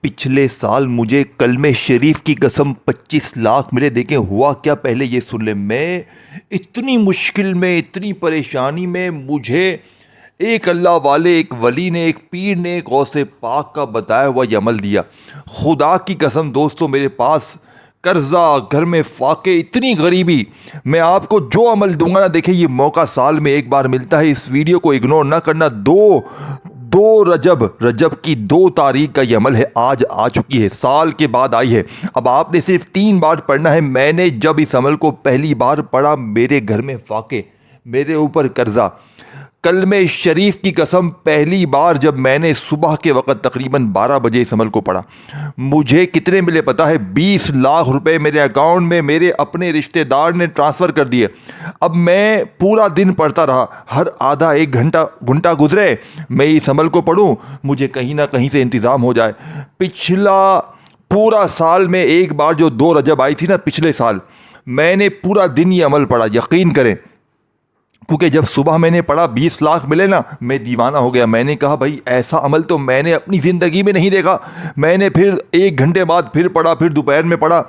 पिछले साल मुझे कलमे शरीफ की कसम 25 लाख मिले। देखें हुआ क्या, पहले ये सुन ले। मैं इतनी मुश्किल में, इतनी परेशानी में, मुझे एक अल्लाह वाले, एक वली ने, एक पीर ने, एक गौसे पाक का बताया हुआ ये अमल दिया। खुदा की कसम दोस्तों, मेरे पास कर्जा, घर में फाके, इतनी गरीबी, मैं आपको जो अमल दूंगा ना, देखिए ये मौका साल में एक बार मिलता है। इस वीडियो को इग्नोर ना करना। दो दो रजब की 2 तारीख का ये अमल है। आज आ चुकी है, साल के बाद आई है। अब आपने सिर्फ 3 बार पढ़ना है। मैंने जब इस अमल को पहली बार पढ़ा, मेरे घर में फाके, मेरे ऊपर कर्जा, कलमे शरीफ की कसम पहली बार जब मैंने सुबह के वक़्त तकरीबन 12 बजे इस अमल को पढ़ा, मुझे कितने मिले पता है? 20 लाख रुपए मेरे अकाउंट में मेरे अपने रिश्तेदार ने ट्रांसफ़र कर दिए। अब मैं पूरा दिन पढ़ता रहा, हर आधा एक घंटा गुजरे मैं इस अमल को पढ़ूं, मुझे कहीं ना कहीं से इंतज़ाम हो जाए। पिछला पूरा साल में एक बार जो 2 रजब आई थी ना, पिछले साल, मैंने पूरा दिन ये अमल पढ़ा। यकीन करें, क्योंकि जब सुबह मैंने पढ़ा 20 लाख मिले ना, मैं दीवाना हो गया। मैंने कहा भाई ऐसा अमल तो मैंने अपनी ज़िंदगी में नहीं देखा। मैंने फिर 1 घंटे बाद फिर पढ़ा, फिर दोपहर में पढ़ा।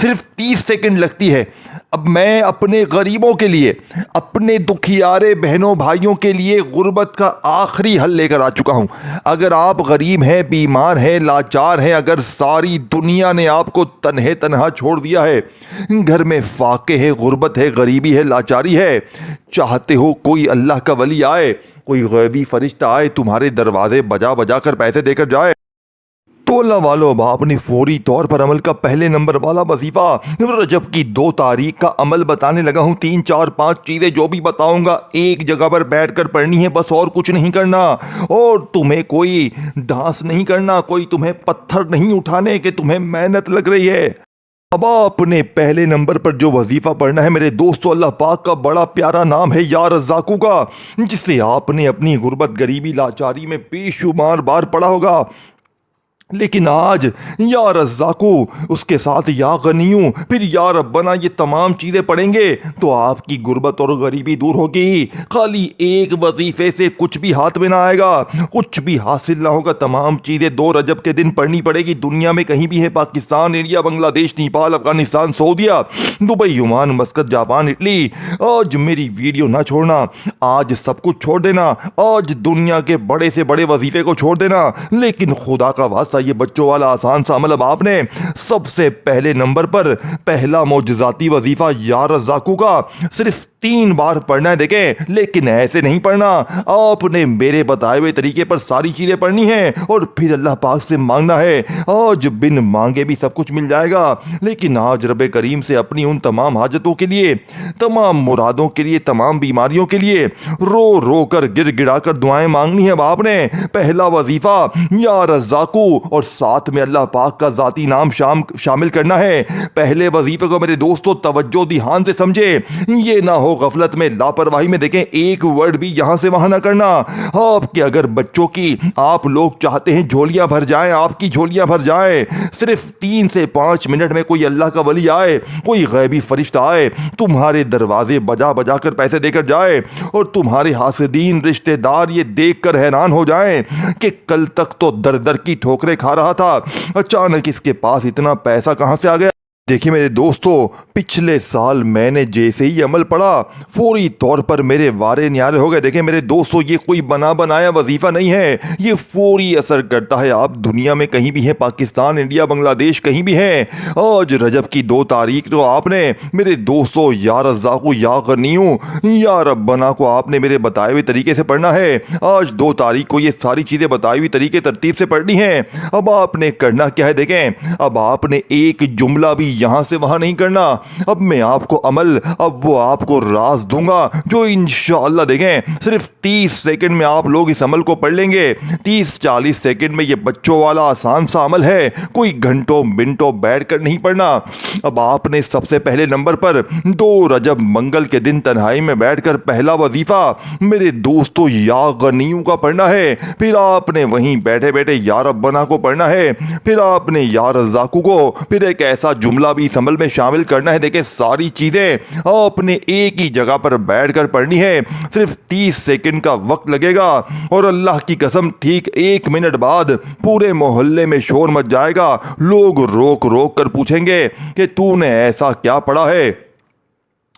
सिर्फ 30 सेकंड लगती है। अब मैं अपने गरीबों के लिए, अपने दुखियारे बहनों भाइयों के लिए गुर्बत का आखिरी हल लेकर आ चुका हूँ। अगर आप गरीब हैं, बीमार हैं, लाचार हैं, अगर सारी दुनिया ने आपको तन्हे तन्हा छोड़ दिया है, घर में फाके है, गुर्बत है, गरीबी है, लाचारी है, चाहते हो कोई अल्लाह का वली आए, कोई गैबी फरिश्ता आए, तुम्हारे दरवाजे बजा बजा कर पैसे देकर जाए, तो अल्लाह वालों, अब आपने फौरी तौर पर अमल का पहले नंबर वाला वजीफा रजब की 2 तारीख का अमल बताने लगा हूँ। 3 4 5 चीज़ें जो भी बताऊंगा एक जगह पर बैठकर पढ़नी है, बस, और कुछ नहीं करना। और तुम्हें कोई डांस नहीं करना, कोई तुम्हें पत्थर नहीं उठाने कि तुम्हें मेहनत लग रही है। अब आपने पहले नंबर पर जो वजीफा पढ़ना है मेरे दोस्तों, अल्लाह पाक का बड़ा प्यारा नाम है या रज़्ज़ाक़ू का, जिसे आपने अपनी गुर्बत, गरीबी, लाचारी में बेशुमार बार पढ़ा होगा। लेकिन आज या रज़्ज़ाक़ू, उसके साथ या गनियूं, फिर या रब्बना, ये तमाम चीज़ें पढ़ेंगे तो आपकी गुर्बत और गरीबी दूर होगी। खाली एक वजीफे से कुछ भी हाथ में ना आएगा, कुछ भी हासिल ना होगा। तमाम चीज़ें 2 रजब के दिन पढ़नी पड़ेगी। दुनिया में कहीं भी है, Pakistan, India, Bangladesh, Nepal, Afghanistan, Saudia, Dubai, Oman, Muscat, Japan, Italy, आज मेरी वीडियो ना छोड़ना। आज सब कुछ छोड़ देना। आज दुनिया के बड़े से बड़े वजीफे को छोड़ देना। लेकिन खुदा का वास्ता, ये बच्चों वाला आसान सा अमल अब आपने सबसे पहले नंबर पर, पहला मौजज़ाती वजीफा या रज़्ज़ाक़ू का सिर्फ 3 बार पढ़ना है। देखें, लेकिन ऐसे नहीं पढ़ना। आपने मेरे बताए हुए तरीके पर सारी चीजें पढ़नी है और फिर अल्लाह पाक से मांगना है। आज बिन मांगे भी सब कुछ मिल जाएगा। लेकिन आज रब करीम से अपनी उन तमाम हाजतों के लिए, तमाम मुरादों के लिए, तमाम बीमारियों के लिए रो रो कर, गिर गिरा कर दुआएं मांगनी है। अब आपने पहला वजीफा या रज़्ज़ाक़ू और साथ में अल्लाह पाक का ज़ाती नाम शामिल करना है। पहले वजीफे को मेरे दोस्तों तवज्जो ध्यान से समझे, ये ना हो गफलत में, लापरवाही में। देखें, एक वर्ड भी यहां से वहां ना करना। आपके अगर बच्चों की, आप लोग चाहते हैं झोलियां भर जाएं, आपकी झोलियां भर जाएं, सिर्फ 3 से 5 मिनट में कोई अल्लाह का वली आए, कोई गैबी फरिश्ता आए, तुम्हारे दरवाजे बजा बजा कर पैसे देकर जाए और तुम्हारे हासिदीन रिश्तेदार ये देख कर हैरान हो जाएं कि कल तक तो दर दर की ठोकरें खा रहा था, अचानक इसके पास इतना पैसा कहां से आ गया। देखिए मेरे दोस्तों, पिछले साल मैंने जैसे ही अमल पढ़ा, फौरी तौर पर मेरे वारे न्यारे हो गए। देखें मेरे दोस्तों, ये कोई बना बनाया वजीफा नहीं है, ये फौरी असर करता है। आप दुनिया में कहीं भी हैं, पाकिस्तान, इंडिया, बांग्लादेश, कहीं भी हैं, आज रजब की 2 तारीख तो आपने मेरे दोस्तों या रज़्ज़ाक़ू, या गनियूं, या रब्बना को आपने मेरे बताए हुए तरीके से पढ़ना है। आज 2 तारीख को ये सारी चीज़ें बताई हुई तरीके तरतीब से पढ़नी है। अब आपने करना क्या है? देखें, अब आपने एक जुमला भी यहां से वहां नहीं करना। अब मैं आपको अमल, अब वो आपको राज दूंगा जो इंशाअल्लाह, देखें, सिर्फ 30 सेकंड में आप लोग इस अमल को पढ़ लेंगे। 30-40 सेकंड में ये बच्चों वाला आसान सा अमल है, कोई घंटों मिनटों बैठकर नहीं पढ़ना। अब आपने सबसे पहले नंबर पर 2 रजब मंगल के दिन तन्हाई में बैठकर पहला वजीफा मेरे दोस्तों या गनियों का पढ़ना है। फिर आपने वहीं बैठे बैठे या रब्बना को पढ़ना है। फिर आपने या रज़्ज़ाक़ू को, फिर एक ऐसा जुमला मामला भी इस अमल में शामिल करना है। देखें, सारी चीज़ें आपने एक ही जगह पर बैठकर पढ़नी है। सिर्फ 30 सेकंड का वक्त लगेगा और अल्लाह की कसम ठीक 1 मिनट बाद पूरे मोहल्ले में शोर मच जाएगा। लोग रोक रोक कर पूछेंगे कि तूने ऐसा क्या पढ़ा है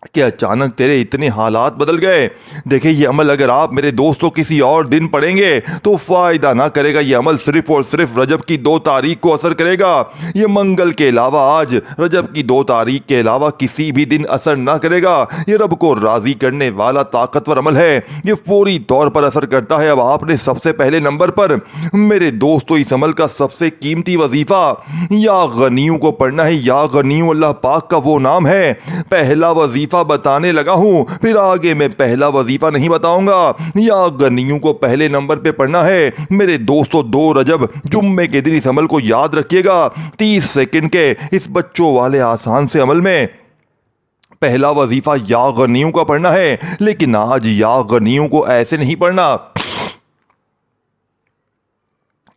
कि अचानक तेरे इतने हालात बदल गए। देखिए, ये अमल अगर आप मेरे दोस्तों किसी और दिन पढ़ेंगे तो फ़ायदा ना करेगा। ये अमल सिर्फ और सिर्फ रजब की 2 तारीख को असर करेगा। ये मंगल के अलावा, आज रजब की 2 तारीख के अलावा किसी भी दिन असर ना करेगा। ये रब को राज़ी करने वाला ताकतवर अमल है। ये फौरी तौर पर असर करता है। अब आपने सबसे पहले नंबर पर मेरे दोस्तों इस अमल का सबसे कीमती वजीफ़ा या गनियों को पढ़ना है। या गनियों अल्लाह पाक का वो नाम है। पहला वजीफा बताने लगा हूं, फिर आगे मैं पहला वजीफा नहीं बताऊंगा। या गनियों को पहले नंबर पे पढ़ना है। मेरे दोस्तों, 2 रजब जुम्मे के दिन इस अमल को याद रखिएगा। 30 सेकंड के इस बच्चों वाले आसान से अमल में पहला वजीफा या गनियों का पढ़ना है। लेकिन आज या गनियों को ऐसे नहीं पढ़ना।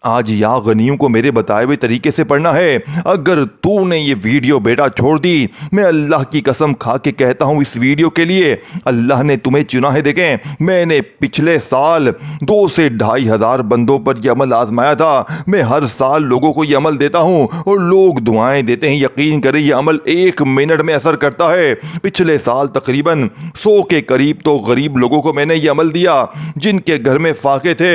आज या गनियों को मेरे बताए हुए तरीके से पढ़ना है। अगर तूने ये वीडियो बेटा छोड़ दी, मैं अल्लाह की कसम खा के कहता हूँ, इस वीडियो के लिए अल्लाह ने तुम्हें चुना है। देखें, मैंने पिछले साल 2 से 2,500 हज़ार बंदों पर यह अमल आजमाया था। मैं हर साल लोगों को यह अमल देता हूँ और लोग दुआएं देते हैं। यकीन करें, यह अमल 1 मिनट में असर करता है। पिछले साल तकरीबन 100 के करीब तो गरीब लोगों को मैंने यह अमल दिया, जिनके घर में फाके थे।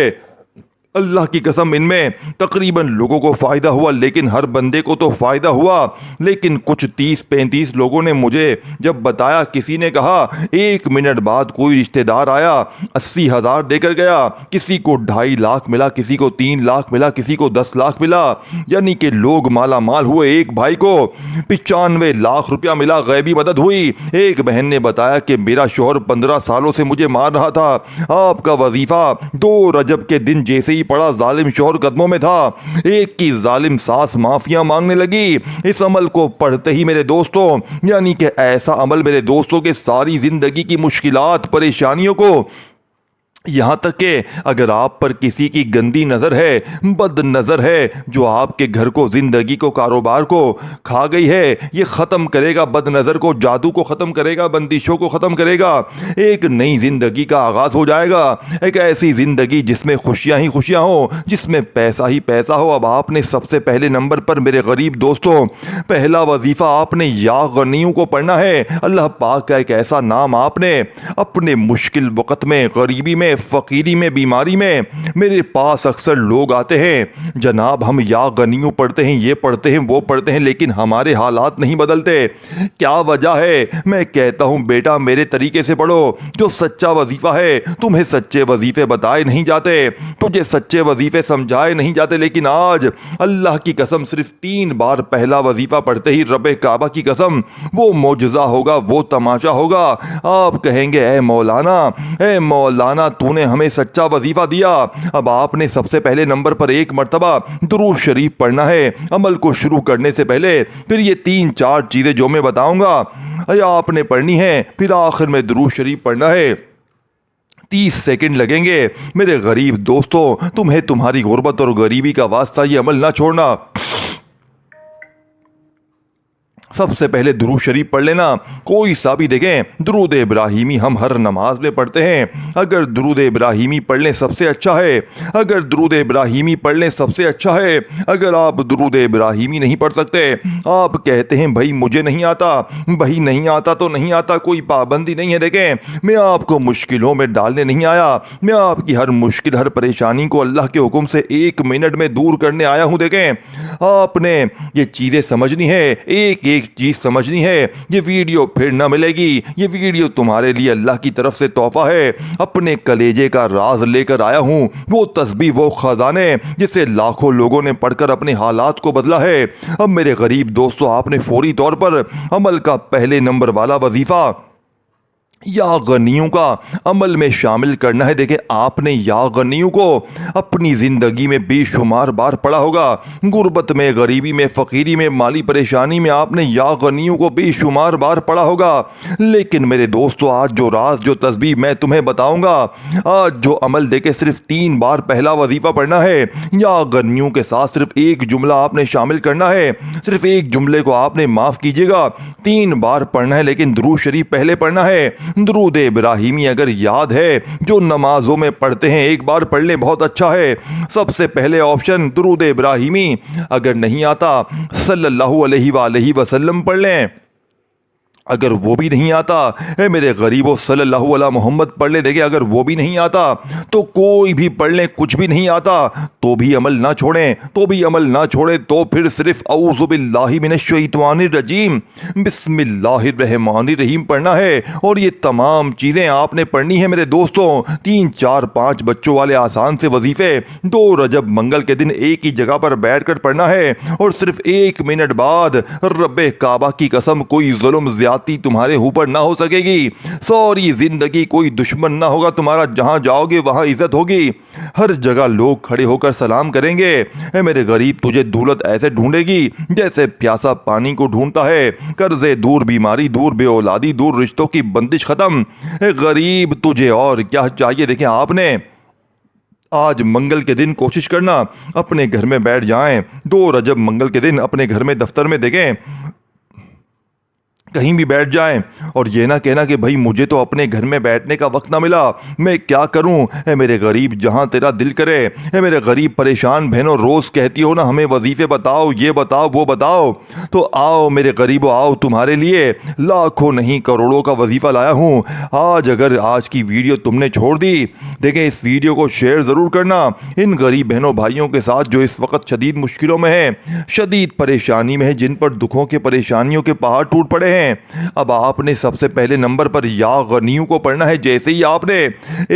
अल्लाह की कसम, इनमें तकरीबन लोगों को फ़ायदा हुआ, लेकिन हर बंदे को तो फ़ायदा हुआ। लेकिन कुछ 30-35 लोगों ने मुझे जब बताया, किसी ने कहा 1 मिनट बाद कोई रिश्तेदार आया, 80,000 देकर गया। किसी को 2.5 लाख मिला, किसी को 3 लाख मिला, किसी को 10 लाख मिला। यानी कि लोग माला माल हुए। एक भाई को 95 लाख रुपया मिला, गैबी मदद हुई। एक बहन ने बताया कि मेरा शोहर 15 सालों से मुझे मार रहा था। आपका वजीफा 2 रजब के दिन जैसे ही पड़ा, जालिम शोहर कदमों में था। एक की जालिम सास माफिया मांगने लगी। इस अमल को पढ़ते ही मेरे दोस्तों, यानी कि ऐसा अमल मेरे दोस्तों के सारी जिंदगी की मुश्किलात, परेशानियों को, यहाँ तक कि अगर आप पर किसी की गंदी नज़र है, बद नज़र है, जो आपके घर को, ज़िंदगी को, कारोबार को खा गई है, ये ख़त्म करेगा। बद नज़र को, जादू को ख़त्म करेगा, बंदिशों को ख़त्म करेगा। एक नई ज़िंदगी का आगाज़ हो जाएगा। एक ऐसी ज़िंदगी जिसमें खुशियाँ ही खुशियाँ हो, जिसमें पैसा ही पैसा हो। अब आपने सबसे पहले नंबर पर मेरे गरीब दोस्तों पहला वजीफ़ा आपने या गनियों को पढ़ना है। अल्लाह पाक का एक ऐसा नाम आपने अपने मुश्किल वक़्त में, गरीबी में, फ़कीरी में, बीमारी में मेरे पास अक्सर लोग आते हैं, जनाब हम या गनियों पढ़ते हैं, ये पढ़ते हैं, वो पढ़ते हैं, लेकिन हमारे हालात नहीं बदलते। क्या वजह है? मैं कहता हूं बेटा, मेरे तरीके से पढ़ो। जो सच्चा वजीफा है, तुम्हें सच्चे वजीफे बताए नहीं जाते, तुझे सच्चे वजीफे समझाए नहीं जाते। लेकिन आज अल्लाह की कसम, सिर्फ 3 बार पहला वजीफा पढ़ते ही रब काबा की कसम, वो मौजज़ा होगा, वो तमाशा होगा। आप कहेंगे, ए मौलाना, तूने हमें सच्चा वजीफा दिया। अब आपने सबसे पहले नंबर पर 1 मरतबा दुरूद शरीफ पढ़ना है अमल को शुरू करने से पहले। फिर ये 3-4 चीज़ें जो मैं बताऊंगा या आपने पढ़नी है। फिर आखिर में दुरूद शरीफ पढ़ना है। 30 सेकंड लगेंगे। मेरे गरीब दोस्तों, तुम्हें तुम्हारी गुर्बत और गरीबी का वास्ता ये अमल ना छोड़ना। सबसे पहले दुरूद शरीफ पढ़ लेना, कोई सा भी। देखें, दुरूद इब्राहिमी हम हर नमाज में पढ़ते हैं। अगर दुरूद इब्राहिमी पढ़ लें सबसे अच्छा है। अगर दुरूद इब्राहिमी पढ़ लें सबसे अच्छा है। अगर आप दुरूद इब्राहिमी नहीं पढ़ सकते, आप कहते हैं भाई मुझे नहीं आता, भाई नहीं आता तो नहीं आता, कोई पाबंदी नहीं है। देखें, मैं आपको मुश्किलों में डालने नहीं आया, मैं आपकी हर मुश्किल, हर परेशानी को अल्लाह के हुक्म से 1 मिनट में दूर करने आया हूँ। देखें, आपने ये चीज़ें समझनी है, एक चीज समझनी है। ये वीडियो फिर ना मिलेगी। ये वीडियो तुम्हारे लिए अल्लाह की तरफ से तोहफा है। अपने कलेजे का राज लेकर आया हूं, वो तस्बीह, वो खजाने जिसे लाखों लोगों ने पढ़कर अपने हालात को बदला है। अब मेरे गरीब दोस्तों, आपने फौरी तौर पर अमल का पहले नंबर वाला वजीफा या गनियों का अमल में शामिल करना है। देखिए आपने या गनियों को अपनी ज़िंदगी में बेशुमार बार पढ़ा होगा। गुर्बत में, गरीबी में, फ़कीरी में, माली परेशानी में आपने या गनियों को बेशुमार बार पढ़ा होगा। लेकिन मेरे दोस्तों, आज जो राज, जो तस्बीह मैं तुम्हें बताऊंगा, आज जो अमल, देखे सिर्फ 3 बार पहला वजीफ़ा पढ़ना है। या गनियों के साथ सिर्फ एक जुमला आपने शामिल करना है। सिर्फ एक जुमले को आपने, माफ़ कीजिएगा, 3 बार पढ़ना है, लेकिन दुरूद शरीफ पहले पढ़ना है। दुरूद इब्राहिमी अगर याद है, जो नमाजों में पढ़ते हैं, एक बार पढ़ लें, बहुत अच्छा है। सबसे पहले ऑप्शन दुरूद इब्राहिमी। अगर नहीं आता, सल्लल्लाहु अलैहि वसल्लम पढ़ लें। अगर वो भी नहीं आता, मेरे गरीबों, सल्लल्लाहु अला मोहम्मद पढ़ ले। देखिए अगर वो भी नहीं आता तो कोई भी पढ़ लें, कुछ भी नहीं आता तो भी अमल ना छोड़ें, तो फिर सिर्फ औज़ु बिल्लाहि मिनश शैतानिर रजीम, बिस्मिल्लाहिर्रहमानिर्रहीम पढ़ना है। और ये तमाम चीज़ें आपने पढ़नी है मेरे दोस्तों। 3, 4, 5 बच्चों वाले आसान से वजीफ़े 2 रजब मंगल के दिन एक ही जगह पर बैठ कर पढ़ना है। और सिर्फ 1 मिनट बाद, रब्बे काबा की कसम, कोई जुल्म तुम्हारे ऊपर ना हो सकेगी। सारी जिंदगी कोई दुश्मन ना होगा तुम्हारा। जहां जाओगे वहां इज्जत होगी। हर जगह लोग खड़े होकर सलाम करेंगे। मेरे गरीब, तुझे दौलत ऐसे ढूंढेगी जैसे प्यासा पानी को ढूंढता है। कर्जे दूर, बीमारी दूर, बेऔलादी दूर, रिश्तों की बंदिश खत्म। गरीब, तुझे और क्या चाहिए? देखें आपने आज मंगल के दिन कोशिश करना अपने घर में बैठ जाएं। 2 रजब मंगल के दिन अपने घर में, दफ्तर में, देखें कहीं भी बैठ जाएं और ये ना कहना कि भाई मुझे तो अपने घर में बैठने का वक्त ना मिला, मैं क्या करूं। है मेरे गरीब, जहां तेरा दिल करे। है मेरे गरीब परेशान बहनों, रोज़ कहती हो ना हमें वजीफ़े बताओ, ये बताओ, वो बताओ, तो आओ मेरे गरीबों, आओ, तुम्हारे लिए लाखों नहीं करोड़ों का वजीफ़ा लाया हूं। आज अगर आज की वीडियो तुमने छोड़ दी, देखें इस वीडियो को शेयर ज़रूर करना इन गरीब बहनों भाइयों के साथ जो इस वक्त शदीद मुश्किलों में हैं, शदीद परेशानी में है, जिन पर दुखों के, परेशानियों के पहाड़ टूट पड़े हैं। अब आपने सबसे पहले नंबर पर या गनियों को पढ़ना है। जैसे ही आपने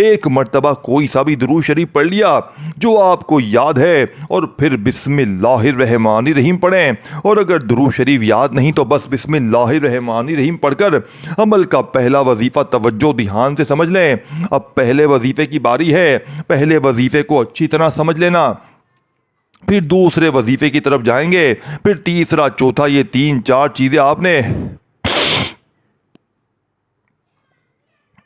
एक मर्तबा कोई सा भी दुरूद शरीफ पढ़ लिया जो आपको याद है, और फिर बिस्मिल्लाहिर्रहमानिर्रहीम पढ़ें। और अगर दुरूद शरीफ याद नहीं तो बस बिस्मिल्लाहिर्रहमानिर्रहीम पढ़कर अमल का पहला वजीफा तवज्जो ध्यान से समझ लें। अब पहले वजीफे की बारी है। पहले वजीफे को अच्छी तरह समझ लेना, फिर दूसरे वजीफे की तरफ जाएंगे, फिर तीसरा, चौथा, ये 3, 4 चीजें आपने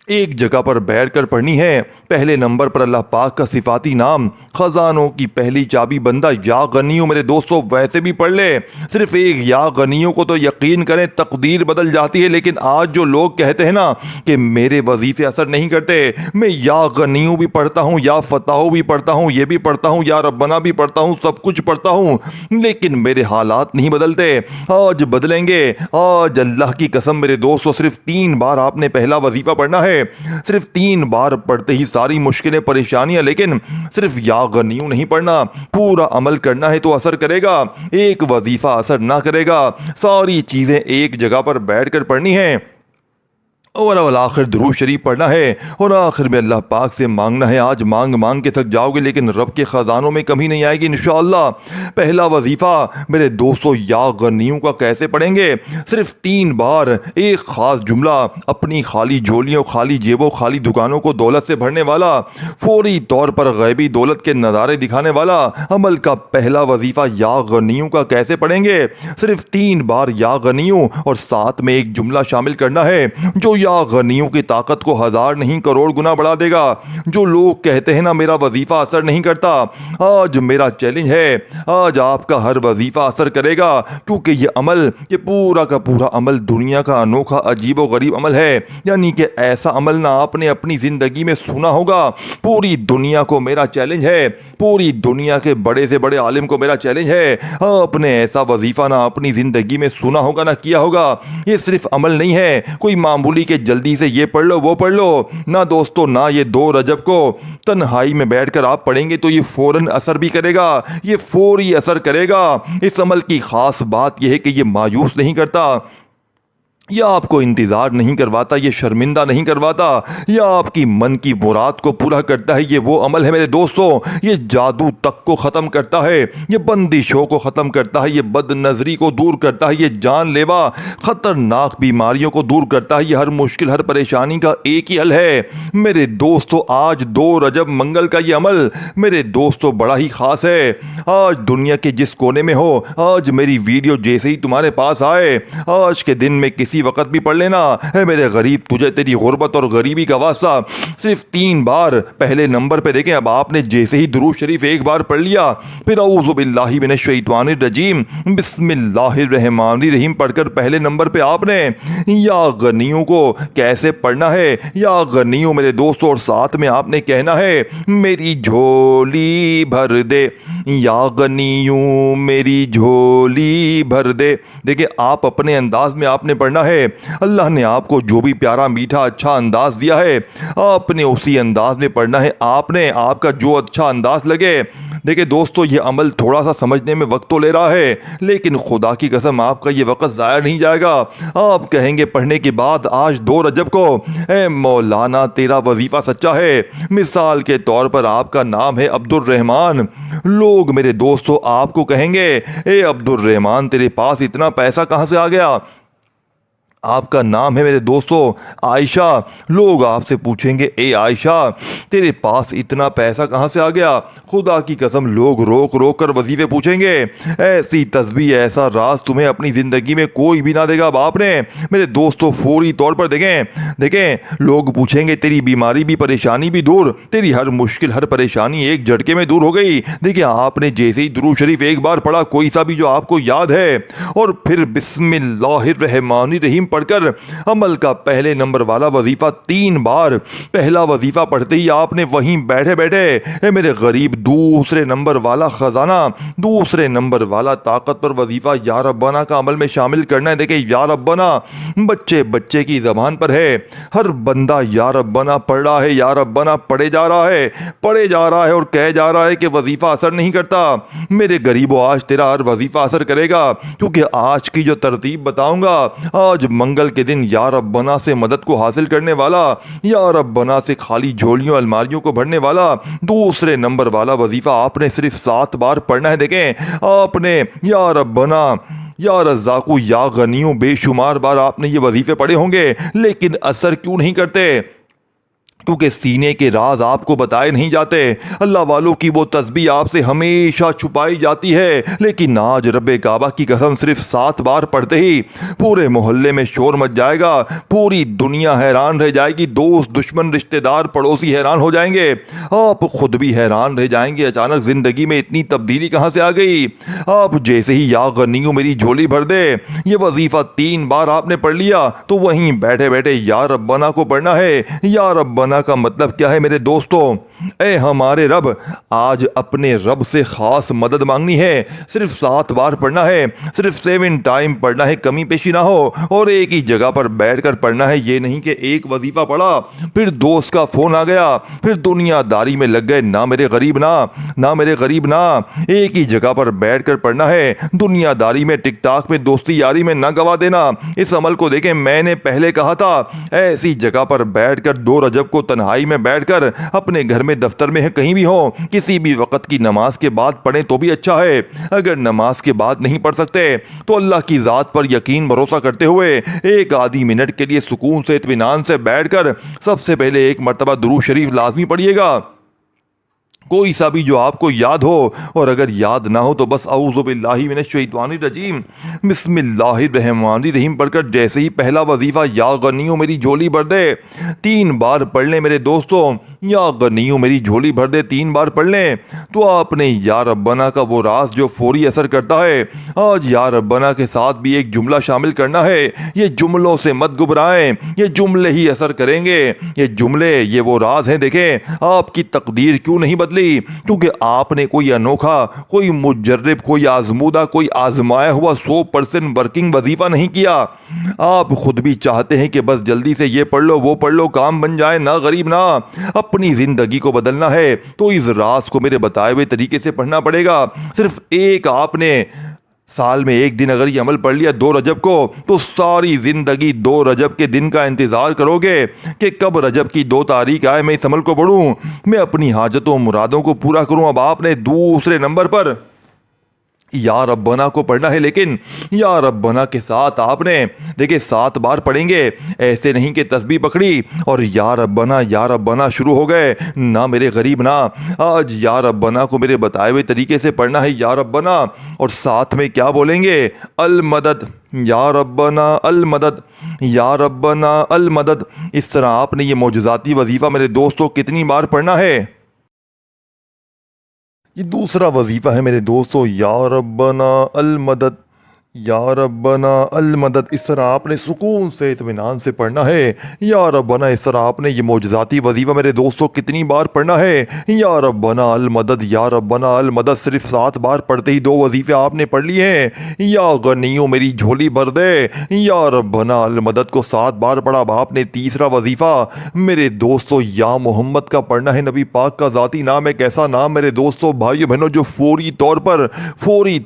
एक जगह पर बैठकर पढ़नी है। पहले नंबर पर अल्लाह पाक का सिफाती नाम, खजानों की पहली चाबी बंदा या गनियों। मेरे दोस्तों वैसे भी पढ़ ले, सिर्फ एक या गनियों को तो यकीन करें तकदीर बदल जाती है। लेकिन आज जो लोग कहते हैं ना कि मेरे वजीफे असर नहीं करते, मैं या गनियों भी पढ़ता हूँ, या फताह भी पढ़ता हूँ, ये भी पढ़ता हूँ, या रब्बना भी पढ़ता हूँ, सब कुछ पढ़ता हूँ, लेकिन मेरे हालात नहीं बदलते। आज बदलेंगे। आज अल्लाह की कसम मेरे दोस्तों, सिर्फ 3 बार आपने पहला वजीफा पढ़ना है। सिर्फ 3 बार पढ़ते ही सारी मुश्किलें, परेशानियां, लेकिन सिर्फ या गनियों नहीं पढ़ना, पूरा अमल करना है तो असर करेगा। एक वजीफा असर ना करेगा। सारी चीजें एक जगह पर बैठकर पढ़नी है और आखिर दुरूद शरीफ पढ़ना है और आखिर में अल्लाह पाक से मांगना है। आज मांग मांग के थक जाओगे लेकिन रब के ख़जानों में कमी नहीं आएगी इंशाअल्लाह। पहला वजीफ़ा मेरे दोस्तों या गनियों का कैसे पढ़ेंगे? सिर्फ 3 बार एक ख़ास जुमला, अपनी खाली झोलियों, खाली जेबों, खाली दुकानों को दौलत से भरने वाला, फौरी तौर पर गैबी दौलत के नज़ारे दिखाने वाला अमल का पहला वजीफ़ा या गनियों का कैसे पढ़ेंगे? सिर्फ 3 बार या गनियों और साथ में एक जुमला शामिल करना है जो या गनियों की ताकत को 1000 नहीं करोड़ गुना बढ़ा देगा। जो लोग कहते हैं ना मेरा वजीफा असर नहीं करता, आज मेरा चैलेंज है, आज आपका हर वजीफा असर करेगा, क्योंकि ये अमल, ये पूरा का पूरा अमल दुनिया का अनोखा अजीब व गरीब अमल है। यानी कि ऐसा अमल ना आपने अपनी जिंदगी में सुना होगा। पूरी दुनिया को मेरा चैलेंज है, पूरी दुनिया के बड़े से बड़े आलिम को मेरा चैलेंज है, आपने ऐसा वजीफा ना अपनी जिंदगी में सुना होगा ना किया होगा। ये सिर्फ अमल नहीं है कोई मामूली के जल्दी से ये पढ़ लो वो पढ़ लो ना दोस्तों, ना। ये 2 रजब को तन्हाई में बैठकर आप पढ़ेंगे तो ये फौरन असर भी करेगा, ये फौरी असर करेगा। इस अमल की खास बात यह है कि ये मायूस नहीं करता, या आपको इंतज़ार नहीं करवाता, ये शर्मिंदा नहीं करवाता, या आपकी मन की मुराद को पूरा करता है, ये वो अमल है मेरे दोस्तों, ये जादू तक को ख़त्म करता है, ये बंदिशों को ख़त्म करता है, ये बदनज़री को दूर करता है, ये जानलेवा ख़तरनाक बीमारियों को दूर करता है, ये हर मुश्किल हर परेशानी का एक ही हल है मेरे दोस्तों। आज 2 रजब मंगल का ये अमल मेरे दोस्तों बड़ा ही ख़ास है। आज दुनिया के जिस कोने में हो, आज मेरी वीडियो जैसे ही तुम्हारे पास आए, आज के दिन में किसी वक्त भी पढ़ लेना, है मेरे गरीब तुझे तेरी गुर्बत और गरीबी का वास्ता। सिर्फ 3 बार पहले नंबर पे देखें। अब आपने जैसे ही दुरूद शरीफ एक बार पढ़ लिया, फिर औज़ु बिल्लाहि मिनश शैतानिर रजीम बिस्मिल्लाहिर रहमानिर रहीम पढ़कर पहले नंबर पे आपने या गनियों को कैसे पढ़ना है, या गनियों मेरे दोस्तों, और साथ में आपने कहना है मेरी झोली भर दे, या गनियों मेरी झोली भर दे। देखिए आप अपने अंदाज में आपने पढ़ना है। अल्लाह ने आपको जो भी प्यारा मीठा अच्छा अंदाज दिया है, आपने उसी अंदाज में पढ़ना है। आपने आपका जो अच्छा अंदाज लगे। देखिए दोस्तों, ये अमल थोड़ा सा समझने में वक्त तो ले रहा है, लेकिन खुदा की कसम आपका ये वक्त ज़ाया नहीं जाएगा। आप कहेंगे पढ़ने के बाद आज 2 रजब को, ए मौलाना तेरा वजीफ़ा सच्चा है। मिसाल के तौर पर आपका नाम है अब्दुल रहमान। लोग मेरे दोस्तों आपको कहेंगे ए अब्दुल रहमान तेरे पास इतना पैसा कहाँ से आ गया। आपका नाम है मेरे दोस्तों आयशा। लोग आपसे पूछेंगे ए आयशा तेरे पास इतना पैसा कहाँ से आ गया। खुदा की कसम लोग रोक रोक कर वजीफे पूछेंगे। ऐसी तस्बीह ऐसा राज तुम्हें अपनी ज़िंदगी में कोई भी ना देगा। अब आपने मेरे दोस्तों फौरी तौर पर देखें लोग पूछेंगे तेरी बीमारी भी परेशानी भी दूर, तेरी हर मुश्किल हर परेशानी एक झटके में दूर हो गई। देखिए आपने जैसे ही दुरूद शरीफ एक बार पढ़ा, कोई सा भी जो आपको याद है, और फिर बिस्मिल्लाहिर रहमानिर रहीम पढ़कर अमल का पहले नंबर वाला वजीफा 3 बार। पहला वजीफा पढ़ते ही आपने वहीं बैठे बैठे मेरे गरीब दूसरे नंबर वाला खजाना, दूसरे नंबर वाला ताकतवर वजीफा या रब्बाना का अमल में शामिल करना है। देखिए या रब्बाना बच्चे बच्चे की जबान पर है। हर बंदा या रब्बाना पढ़ रहा है, या रब्बाना पढ़े जा रहा है, पढ़े जा रहा है और कह जा रहा है कि वजीफा असर नहीं करता। मेरे गरीबों आज तेरा हर वजीफा असर करेगा, क्योंकि आज की जो तरतीब बताऊंगा, आज मंगल के दिन या रब्बाना से मदद को हासिल करने वाला, या रब्बाना से खाली झोलियों अलमारियों को भरने वाला दूसरे नंबर वाला वजीफा आपने सिर्फ 7 बार पढ़ना है। देखें आपने या रब्बाना या रज़्ज़ाक़ू या गनियों बेशुमार बार आपने ये वजीफे पढ़े होंगे, लेकिन असर क्यों नहीं करते? क्योंकि सीने के राज आपको बताए नहीं जाते। अल्लाह वालों की वो तस्बीह आपसे हमेशा छुपाई जाती है, लेकिन आज रब्बे काबा की कसम सिर्फ 7 बार पढ़ते ही पूरे मोहल्ले में शोर मच जाएगा, पूरी दुनिया हैरान रह जाएगी, दोस्त दुश्मन रिश्तेदार पड़ोसी हैरान हो जाएंगे, आप खुद भी हैरान रह जाएंगे। अचानक ज़िंदगी में इतनी तब्दीली कहाँ से आ गई। आप जैसे ही या गनियों मेरी झोली भर दे ये वजीफ़ा 3 बार आपने पढ़ लिया, तो वहीं बैठे बैठे या रब्बाना को पढ़ना है। या रब्बाना का मतलब क्या है मेरे दोस्तों? ए हमारे रब, आज अपने रब से खास मदद मांगनी है। सिर्फ 7 बार पढ़ना है, सिर्फ 7 टाइम पढ़ना है, कमी पेशी ना हो, और एक ही जगह पर बैठकर पढ़ना है। ये नहीं कि एक वजीफा पढ़ा फिर दोस्त का फोन आ गया, फिर दुनियादारी में लग गए। ना मेरे गरीब ना मेरे गरीब ना, एक ही जगह पर बैठकर पढ़ना है। दुनियादारी में टिकटॉक में दोस्ती यारी में ना गवा देना। इस अमल को देखें, मैंने पहले कहा था ऐसी जगह पर बैठकर 2 रजब को तन्हाई में बैठकर अपने घर में दफ्तर में है कहीं भी हो, किसी भी वक्त की नमाज के बाद पढ़ें तो भी अच्छा है। अगर नमाज के बाद नहीं पढ़ सकते तो अल्लाह की ज़ात पर यकीन भरोसा करते हुए एक आधी मिनट के लिए सुकून से इत्मीनान से बैठकर सबसे पहले एक मरतबा दुरूद शरीफ लाजमी पढ़िएगा, कोई सा भी जो आपको याद हो। और अगर याद ना हो तो बस औज़ु बिल्लाहि मिनश शैतानिर रजीम बिस्मिल्लाहिर रहमानिर रहीम पढ़कर जैसे ही पहला वजीफा या गनियों मेरी झोली भर दे 3 बार पढ़ लें मेरे दोस्तों। या गनियों मेरी झोली भर दे 3 बार पढ़ लें तो आपने या रब्बाना का वो राज जो फौरी असर करता है, आज या रब्बाना के साथ भी एक जुमला शामिल करना है। ये जुमलों से मत घबराएं, ये जुमले ही असर करेंगे। ये जुमले ये वो राज हैं। देखें आपकी तकदीर क्यों नहीं बदली, क्योंकि आपने कोई अनोखा, कोई मुजर्रिब, कोई आजमूदा, कोई आजमाया हुआ 100% वर्किंग वजीफा नहीं किया। आप खुद भी चाहते हैं कि बस जल्दी से ये पढ़ लो वो पढ़ लो काम बन जाए। ना गरीब ना, अपनी जिंदगी को बदलना है तो इस राज को मेरे बताए हुए तरीके से पढ़ना पड़ेगा। सिर्फ एक आपने साल में एक दिन अगर ये अमल पढ़ लिया 2 रजब को, तो सारी ज़िंदगी 2 रजब के दिन का इंतज़ार करोगे कि कब रजब की 2 तारीख आए, मैं इस अमल को पढ़ूँ, मैं अपनी हाजतों मुरादों को पूरा करूँ। अब आपने दूसरे नंबर पर या रब्बना को पढ़ना है, लेकिन या रब्बना के साथ आपने देखिए 7 बार पढ़ेंगे। ऐसे नहीं कि तस्बीह पकड़ी और या रब्बना शुरू हो गए। ना मेरे गरीब ना, आज या रब्बना को मेरे बताए हुए तरीके से पढ़ना है, या रब्बना, और साथ में क्या बोलेंगे, अल मदद, या रब्बना अल मदद, या रब्बना अल मदद। इस तरह आपने ये मौजूदाती वजीफ़ा मेरे दोस्तों कितनी बार पढ़ना है। ये दूसरा वजीफ़ा है मेरे दोस्तों, या रब्बना अल मदद, या रब्बना अल मदद। इस तरह आपने सुकून से इत्मीनान से पढ़ना है, या रब्बना। इस तरह आपने ये मौजूदाती वजीफ़ा मेरे दोस्तों कितनी बार पढ़ना है, या रब्बना अल मदद, या रब्बना अल मदद। सिर्फ 7 बार पढ़ते ही 2 वजीफ़े आपने पढ़ लिए हैं। या गनियों मेरी झोली भर दे, या रब्बना अल मदद को 7 बार पढ़ा। अब आपने तीसरा वजीफ़ा मेरे दोस्तों या मोहम्मद का पढ़ना है। नबी पाक का ज़ाती नाम एक ऐसा नाम मेरे दोस्तों भाइयों बहनों जो फौरी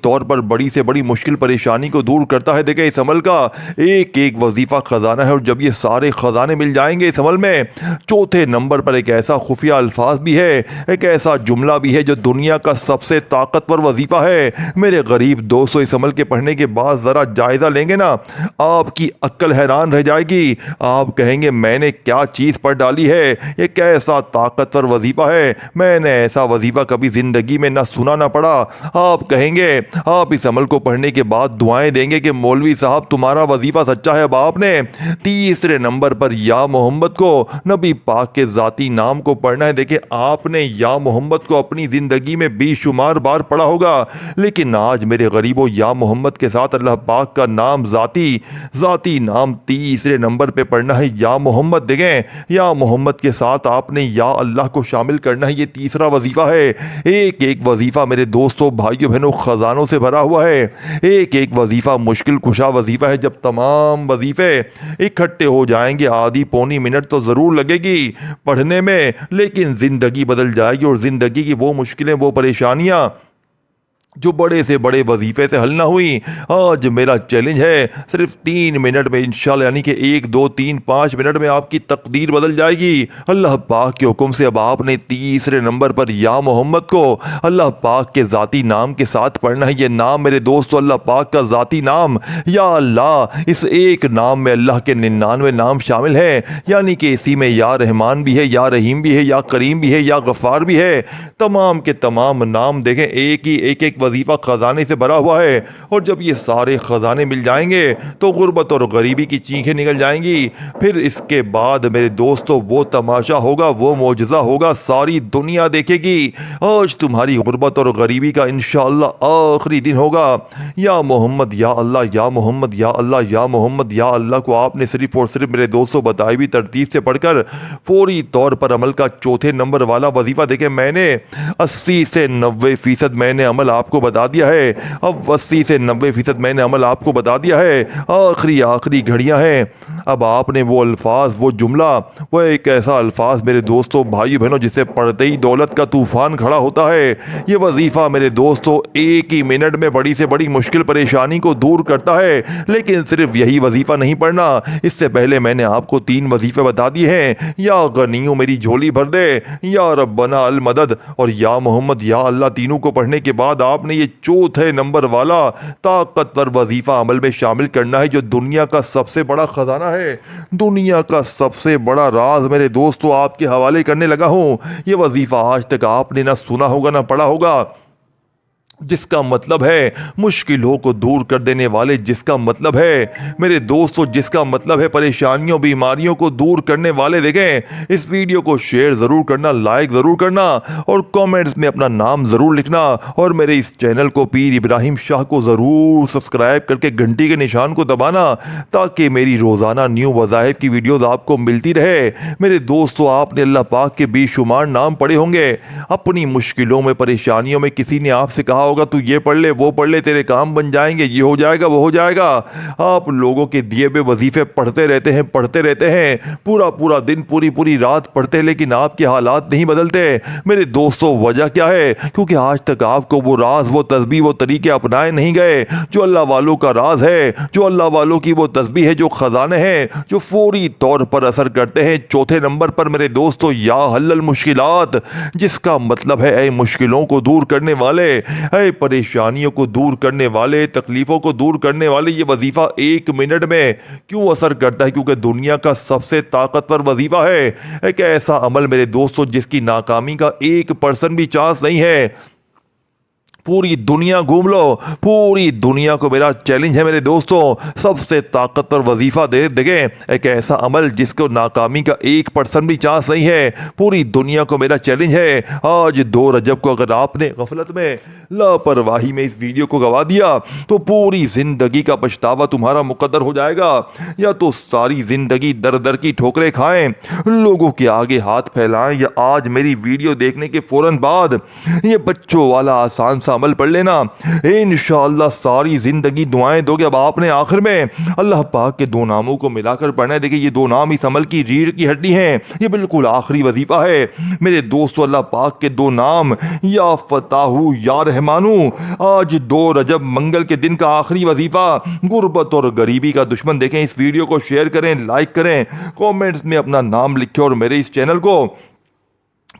तौर पर बड़ी से बड़ी मुश्किल परेशानी को दूर करता है। देखिए इस अमल का एक एक वजीफा खजाना है, और जब ये सारे खजाने मिल जाएंगे इस अमल में, चौथे नंबर पर एक ऐसा खुफिया अल्फाज भी है, एक ऐसा जुमला भी है जो दुनिया का सबसे ताकतवर वजीफा है। मेरे गरीब दोस्तों, इस अमल के पढ़ने के बाद जरा जायजा लेंगे ना, आपकी अक्ल हैरान रह जाएगी। आप कहेंगे मैंने क्या चीज पढ़ डाली है, ये कैसा ताकतवर वजीफा है, मैंने ऐसा वजीफा कभी जिंदगी में ना सुना ना पढ़ा। आप कहेंगे, आप इस अमल को पढ़ने के बाद दुआएं देंगे कि मौलवी साहब तुम्हारा वजीफा सच्चा है। अब आपने तीसरे नंबर पर या मोहम्मद को, नबी पाक के जाती नाम को पढ़ना है। देखिए आपने या मोहम्मद को अपनी जिंदगी में बेशुमार बार पढ़ा होगा, लेकिन आज मेरे गरीबों या मोहम्मद के साथ अल्लाह पाक का नाम जाती नाम तीसरे नंबर पे पढ़ना है, या मोहम्मद। देखें या मोहम्मद के साथ आपने या अल्लाह को शामिल करना है। ये तीसरा वजीफा है। एक एक वजीफा मेरे दोस्तों भाइयों बहनों खजानों से भरा हुआ है। एक एक वजीफा मुश्किल कुशा वजीफा है। जब तमाम वजीफे इकट्ठे हो जाएंगे, आधी पौनी मिनट तो ज़रूर लगेगी पढ़ने में, लेकिन ज़िंदगी बदल जाएगी। और ज़िंदगी की वो मुश्किलें, वो परेशानियाँ जो बड़े से बड़े वजीफे से हल ना हुई, आज मेरा चैलेंज है सिर्फ 3 मिनट में इंशाल्लाह, यानी कि 1 2 3 5 मिनट में आपकी तकदीर बदल जाएगी अल्लाह पाक के हुक्म से। अब आपने तीसरे नंबर पर या मोहम्मद को अल्लाह पाक के ज़ाती नाम के साथ पढ़ना है। ये नाम मेरे दोस्तों अल्लाह पाक का ज़ाती नाम, या अल्लाह, इस एक नाम में अल्लाह के 99 नाम शामिल हैं, यानी कि इसी में या रहमान भी है, या रहीम भी है, या करीम भी है, या गफ़ार भी है। तमाम के तमाम नाम देखें एक एक वजीफा खजाने से भरा हुआ है। और जब ये सारे खजाने मिल जाएंगे तो गुर्बत और गरीबी की चीखें निकल जाएंगी। फिर इसके बाद मेरे दोस्तों वो तमाशा होगा, वो मौजज़ा होगा, सारी दुनिया देखेगी। आज तुम्हारी गुर्बत और गरीबी का इंशाअल्लाह आखिरी दिन होगा। या मोहम्मद या अल्लाह, या मोहम्मद या अल्लाह, या मोहम्मद या अल्लाह को आपने सिर्फ और सिर्फ मेरे दोस्तों बताई हुई तरतीब से पढ़कर फौरी तौर पर अमल का चौथे नंबर वाला वजीफा देखे। मैंने 80 से 90% मैंने अमल आपको बता दिया है। अब 80 से 90% मैंने अमल आपको बता दिया है। आखिरी घड़ियां हैं। अब आपने वो अल्फाज, वो जुमला, वो एक ऐसा अल्फाज मेरे दोस्तों भाइयों बहनों जिसे पढ़ते ही दौलत का तूफान खड़ा होता है। ये वजीफा मेरे दोस्तों 1 ही मिनट में बड़ी से बड़ी मुश्किल परेशानी को दूर करता है। लेकिन सिर्फ यही वजीफा नहीं पढ़ना, इससे पहले मैंने आपको 3 वजीफे बता दिए हैं। या गनियों मेरी झोली भर दे, या रब्बना अल मदद और या मोहम्मद या अल्लाह। तीनों को पढ़ने के बाद आपने ये चौथे नंबर वाला ताकतवर वजीफा अमल में शामिल करना है, जो दुनिया का सबसे बड़ा खजाना है, दुनिया का सबसे बड़ा राज मेरे दोस्तों आपके हवाले करने लगा हूं। ये वजीफा आज तक आपने ना सुना होगा ना पढ़ा होगा, जिसका मतलब है मुश्किलों को दूर कर देने वाले, जिसका मतलब है मेरे दोस्तों, जिसका मतलब है परेशानियों बीमारियों को दूर करने वाले। देखें इस वीडियो को शेयर ज़रूर करना, लाइक ज़रूर करना और कमेंट्स में अपना नाम ज़रूर लिखना। और मेरे इस चैनल को पीर इब्राहिम शाह को ज़रूर सब्सक्राइब करके घंटी के निशान को दबाना, ताकि मेरी रोज़ाना न्यू वज़ाइफ की वीडियोज़ आपको मिलती रहे। मेरे दोस्तों आपने अल्लाह पाक के बेशुमार नाम पढ़े होंगे। अपनी मुश्किलों में, परेशानियों में किसी ने आपसे कहा होगा तू ये पढ़ ले, वो पढ़ ले, तेरे काम बन जाएंगे, ये हो जाएगा, वो हो जाएगा। आप लोगों के दिए हुए वजीफे पढ़ते रहते हैं, पूरा पूरा दिन, पूरी पूरी रात पढ़ते हैं, लेकिन आपके हालात नहीं बदलते। मेरे दोस्तों, वजह क्या है? क्योंकि आज तक आपको वो राज, वो तस्बीह, वो तरीके अपनाए नहीं गए जो अल्लाह वालों का राज है, जो अल्लाह वालों की वो तस्बीह है, जो खजाने हैं, जो फौरी तौर पर असर करते हैं। चौथे नंबर पर मेरे दोस्तों, या हल्लल मुश्किलात, जिसका मतलब है ऐ मुश्किलों को दूर करने वाले, ऐ परेशानियों को दूर करने वाले, तकलीफों को दूर करने वाले। ये वजीफा 1 मिनट में क्यों असर करता है? क्योंकि दुनिया का सबसे ताकतवर वजीफा है। एक ऐसा अमल मेरे दोस्तों जिसकी नाकामी का 1% भी चांस नहीं है। पूरी दुनिया घूम लो, पूरी दुनिया को मेरा चैलेंज है मेरे दोस्तों, सबसे ताकतवर वजीफा दे देंगे, एक ऐसा अमल जिसको नाकामी का 1% भी चांस नहीं है। पूरी दुनिया को मेरा चैलेंज है। आज 2 रजब को अगर आपने गफलत में, लापरवाही में इस वीडियो को गवा दिया तो पूरी जिंदगी का पछतावा तुम्हारा मुकद्दर हो जाएगा। या तो सारी जिंदगी दर दर की ठोकरें खाएं, लोगों के आगे हाथ फैलाएं, या आज मेरी वीडियो देखने के फौरन बाद ये बच्चों वाला आसान सा अमल पढ़ लेना। इंशाअल्लाह सारी जिंदगी दुआएं दोगे। अब आपने आखिर में अल्लाह पाक के 2 नामों को मिलाकर पढ़ना है। देखिए, ये 2 नाम इस अमल की रीढ़ की हड्डी हैं। ये बिल्कुल आखिरी वजीफा है मेरे दोस्तों। अल्लाह पाक के 2 नाम, या फताहू या रहमानू। आज 2 रजब मंगल के दिन का आखिरी वजीफा, गुर्बत और गरीबी का दुश्मन। देखें, इस वीडियो को शेयर करें, लाइक करें, कमेंट्स में अपना नाम लिखें और मेरे इस चैनल को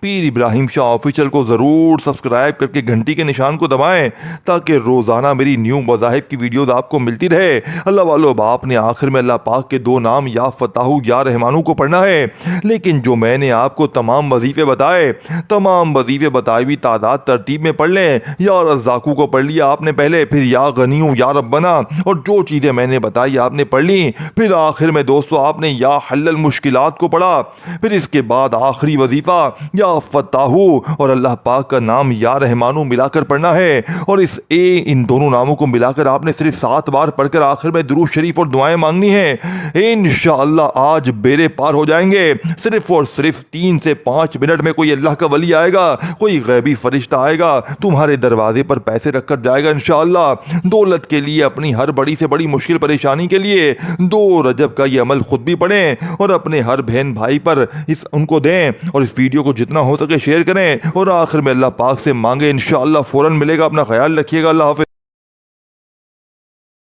पीर इब्राहिम शाह ऑफिशियल को ज़रूर सब्सक्राइब करके घंटी के निशान को दबाएं, ताकि रोज़ाना मेरी न्यू मज़ाहिब की वीडियोज़ आपको मिलती रहे। अल्लाह वालों, अब आपने आखिर में अल्लाह पाक के 2 नाम, या फताहू या रहमानू को पढ़ना है। लेकिन जो मैंने आपको तमाम वजीफ़े बताए, तमाम वजीफ़े बताई हुई तादाद तरतीब में पढ़ लें। या रज़्ज़ाकू को पढ़ लिया आपने पहले, फिर या गनियू या रब्बना, और जो चीज़ें मैंने बताई आपने पढ़ ली। फिर आखिर में दोस्तों आपने या हल्लल मुश्किलात को पढ़ा। फिर इसके बाद आखिरी वजीफ़ा या फताहू और अल्लाह पाक का नाम या रहमानू मिलाकर पढ़ना है। और इन दोनों नामों को मिलाकर आपने सिर्फ 7 बार पढ़कर आखिर में दुरूद शरीफ और दुआएं मांगनी है। इंशाअल्लाह आज बेरे पार हो जाएंगे। सिर्फ और सिर्फ 3 से 5 मिनट में कोई अल्लाह का वली आएगा, कोई गैबी फरिश्ता आएगा, तुम्हारे दरवाजे पर पैसे रखकर जाएगा इंशाअल्लाह। दौलत के लिए, अपनी हर बड़ी से बड़ी मुश्किल परेशानी के लिए 2 रजब का ये अमल खुद भी पढ़ें और अपने हर बहन भाई पर उनको दें। और इस वीडियो को जितना हो सके शेयर करें और आखिर में अल्लाह पाक से मांगे, इंशाअल्लाह फ़ौरन मिलेगा। अपना ख्याल रखिएगा। अल्लाह हाफ़िज़।